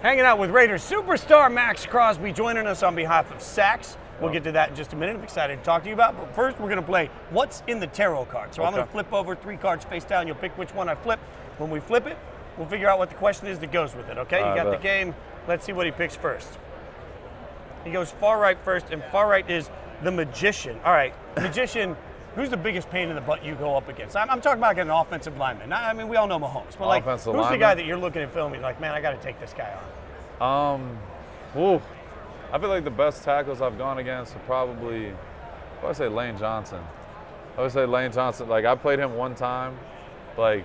Hanging out with Raiders superstar Maxx Crosby, joining us on behalf of Saxx. We'll get to that in just a minute. I'm excited to talk to you about. But first, we're going to play What's in the Tarot card. So I'm going to flip over 3 cards face down. You'll pick which one I flip. When we flip it, we'll figure out what the question is that goes with it, okay? You got the game. Let's see what he picks first. He goes far right first, and far right is the Magician. All right, Magician, who's the biggest pain in the butt you go up against? I'm talking about an offensive lineman. I mean, we all know Mahomes, but like, who's the guy that you're looking at film and you're like, man, I got to take this guy on? I feel like the best tackles I've gone against are probably, I would say Lane Johnson. Like, I played him one time. Like,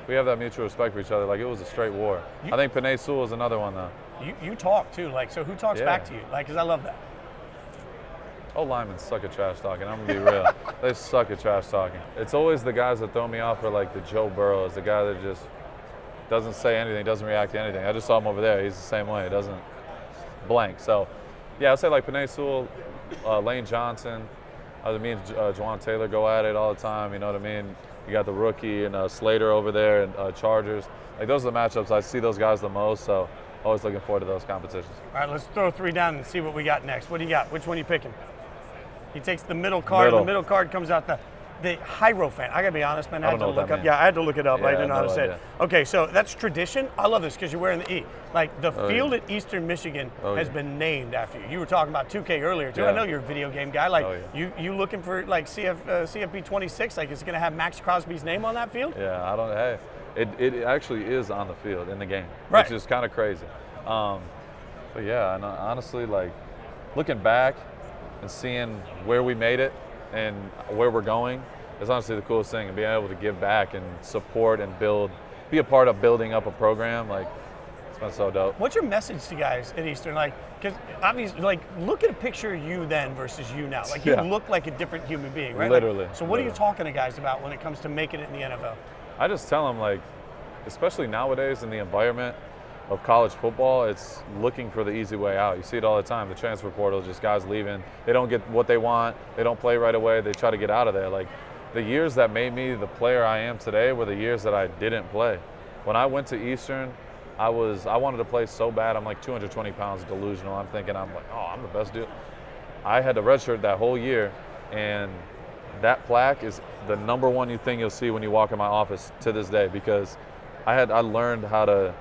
we have that mutual respect for each other. Like, it was a straight war. I think Penei Sewell is another one, though. You talk, too. Like, so who talks back to you? Like, because I love that. Oh, linemen suck at trash talking. I'm going to be real. They suck at trash talking. It's always the guys that throw me off are like the Joe Burrows, the guy that just doesn't say anything, doesn't react to anything. I just saw him over there. He's the same way. He doesn't blank. So, yeah, I'd say like Penei Sewell, Lane Johnson. Me and Juwan Taylor go at it all the time. You know what I mean? You got the rookie and Slater over there and Chargers. Like, those are the matchups. I see those guys the most, so always looking forward to those competitions. All right, let's throw 3 down and see what we got next. What do you got? Which one are you picking? He takes the middle card. The middle card comes out the Hierophant. I gotta be honest, man. I had to look up. Yeah, I had to look it up. I didn't know how to say it. Okay, so that's tradition. I love this because you're wearing the E. Like the field at Eastern Michigan has been named after you. You were talking about 2K earlier too. I know you're a video game guy. Like you looking for like CFB 26? Like, is it gonna have Maxx Crosby's name on that field? Yeah, I don't. Hey, it actually is on the field in the game, which is kind of crazy. But yeah, and honestly, like looking back and seeing where we made it and where we're going is honestly the coolest thing, and being able to give back and support and be a part of building up a program. Like, it's been so dope. What's your message to guys at Eastern? Like, because obviously, like, look at a picture of you then versus you now. Like, you look like a different human being, right? Literally. Like, so what are you talking to guys about when it comes to making it in the NFL? I just tell them, like, especially nowadays in the environment of college football, it's looking for the easy way out. You see it all the time. The transfer portal, just guys leaving. They don't get what they want. They don't play right away. They try to get out of there. Like, the years that made me the player I am today were the years that I didn't play. When I went to Eastern, I wanted to play so bad. I'm like 220 pounds delusional. I'm thinking I'm the best dude. I had to redshirt that whole year, and that plaque is the #1 thing you'll see when you walk in my office to this day, because I learned how to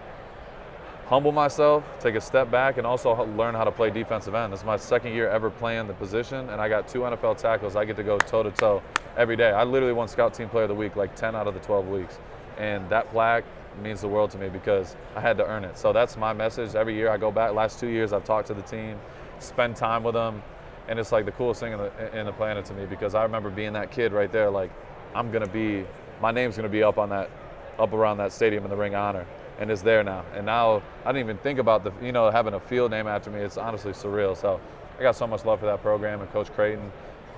humble myself, take a step back, and also learn how to play defensive end. This is my 2nd year ever playing the position, and I got 2 NFL tackles. I get to go toe-to-toe every day. I literally won Scout Team Player of the Week like 10 out of the 12 weeks. And that plaque means the world to me because I had to earn it. So that's my message. Every year I go back. Last 2 years I've talked to the team, spend time with them, and it's like the coolest thing in the planet to me, because I remember being that kid right there, like, my name's gonna be up around that stadium in the Ring of Honor. And it's there now. And now I didn't even think about having a field name after me. It's honestly surreal. So I got so much love for that program, and Coach Creighton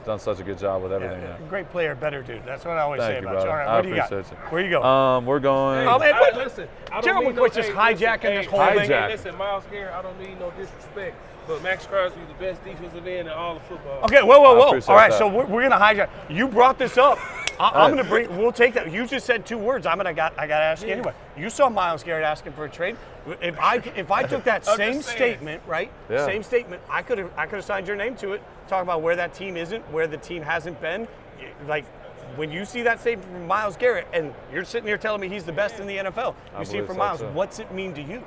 done such a good job with everything. Yeah, great player, better dude. That's what I always say about brother. you. All right, what do you got? Where you going? We're going. Oh man, listen. Gerald McCoy's just hijacking this whole thing. Listen, Myles Garrett, I don't mean no disrespect, but Maxx Crosby is the best defensive end in all of football. Okay, whoa. All right, so we're gonna hijack. You brought this up. I'm going to bring. We'll take that. You just said 2 words. I got to ask you anyway. You saw Myles Garrett asking for a trade. If I took that same statement, right? Yeah. Same statement. I could have signed your name to it. Talk about where that team isn't, where the team hasn't been. Like, when you see that statement from Myles Garrett, and you're sitting here telling me he's the best in the NFL, you see it from Myles. What's it mean to you?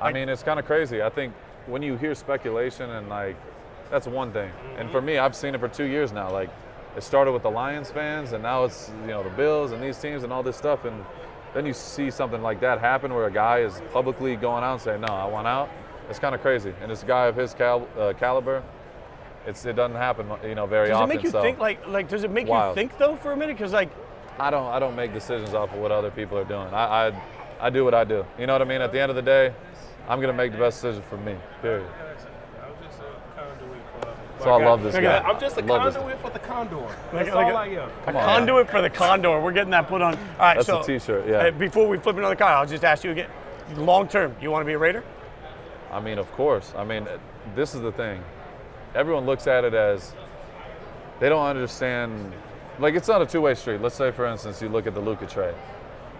I mean, it's kind of crazy. I think when you hear speculation, and like, that's one thing. And for me, I've seen it for 2 years now. Like, it started with the Lions fans, and now it's the Bills and these teams and all this stuff. And then you see something like that happen, where a guy is publicly going out and saying, "No, I want out." It's kind of crazy. And it's a guy of his caliber. It doesn't happen, very often. Does it make you think like? Does it make you think though for a minute? Because like, I don't make decisions off of what other people are doing. I do what I do. You know what I mean? At the end of the day, I'm gonna make the best decision for me. Period. So I love this guy. I'm just a conduit for the condor. That's all I am. A conduit for the condor. We're getting that put on. All right, that's a T-shirt, yeah. Before we flip another card, I'll just ask you again. Long term, you want to be a Raider? I mean, of course. I mean, this is the thing. Everyone looks at it as they don't understand. Like, it's not a two-way street. Let's say, for instance, you look at the Luka trade.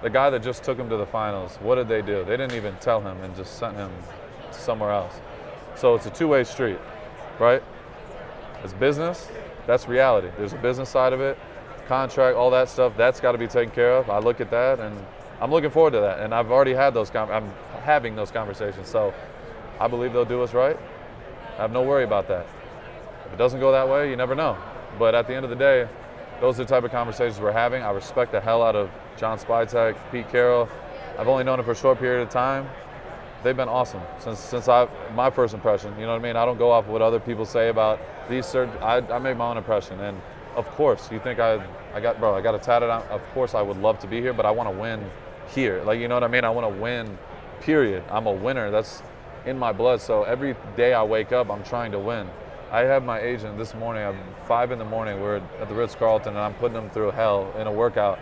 The guy that just took him to the finals, what did they do? They didn't even tell him and just sent him to somewhere else. So it's a two-way street, right? It's business, that's reality. There's a business side of it, contract, all that stuff, that's got to be taken care of. I look at that, and I'm looking forward to that. And I've already had I'm having those conversations. So I believe they'll do us right. I have no worry about that. If it doesn't go that way, you never know. But at the end of the day, those are the type of conversations we're having. I respect the hell out of John Spytek, Pete Carroll. I've only known him for a short period of time. They've been awesome since my first impression. You know what I mean? I don't go off what other people say about these certain. I make my own impression, and of course, you think I got a tatted on. Of course, I would love to be here, but I want to win here. Like, you know what I mean? I want to win. Period. I'm a winner. That's in my blood. So every day I wake up, I'm trying to win. I have my agent this morning. I'm 5 in the morning. We're at the Ritz-Carlton, and I'm putting them through hell in a workout,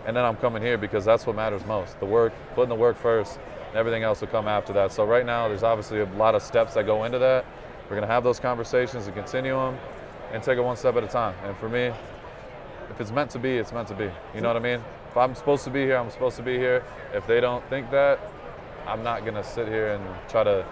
and then I'm coming here because that's what matters most. The work, putting the work first, and everything else will come after that. So right now, there's obviously a lot of steps that go into that. We're going to have those conversations and continue them and take it one step at a time. And for me, if it's meant to be, it's meant to be. You know what I mean? If I'm supposed to be here, I'm supposed to be here. If they don't think that, I'm not going to sit here and try to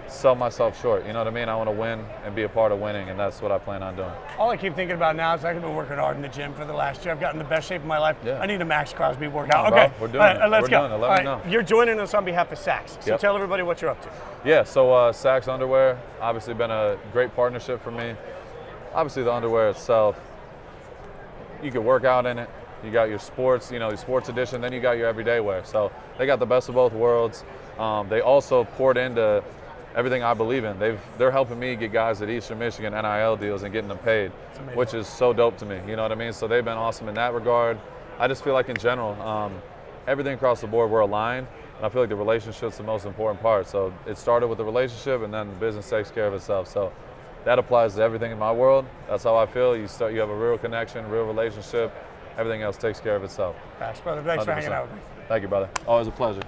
sell myself short. You know what I mean? I want to win and be a part of winning, and that's what I plan on doing. All I keep thinking about now is I've been working hard in the gym for the last year. I've gotten the best shape of my life. Yeah. I need a Maxx Crosby workout. Bro, okay, we're doing it. Let's we're go. Doing it. Let me know. You're joining us on behalf of Saxx. So Yep. tell everybody what you're up to. Yeah, so Saxx underwear, obviously been a great partnership for me. Obviously the underwear itself, you can work out in it. You got your sports, your sports edition, then you got your everyday wear. So they got the best of both worlds. They also poured into everything I believe in. They're helping me get guys at Eastern Michigan NIL deals and getting them paid, which is so dope to me. You know what I mean? So they've been awesome in that regard. I just feel like in general, everything across the board, we're aligned. And I feel like the relationship's the most important part. So it started with the relationship, and then the business takes care of itself. So that applies to everything in my world. That's how I feel. You have a real connection, real relationship. Everything else takes care of itself. Thanks, brother. Thanks 100%. For hanging out with me. Thank you, brother. Always a pleasure.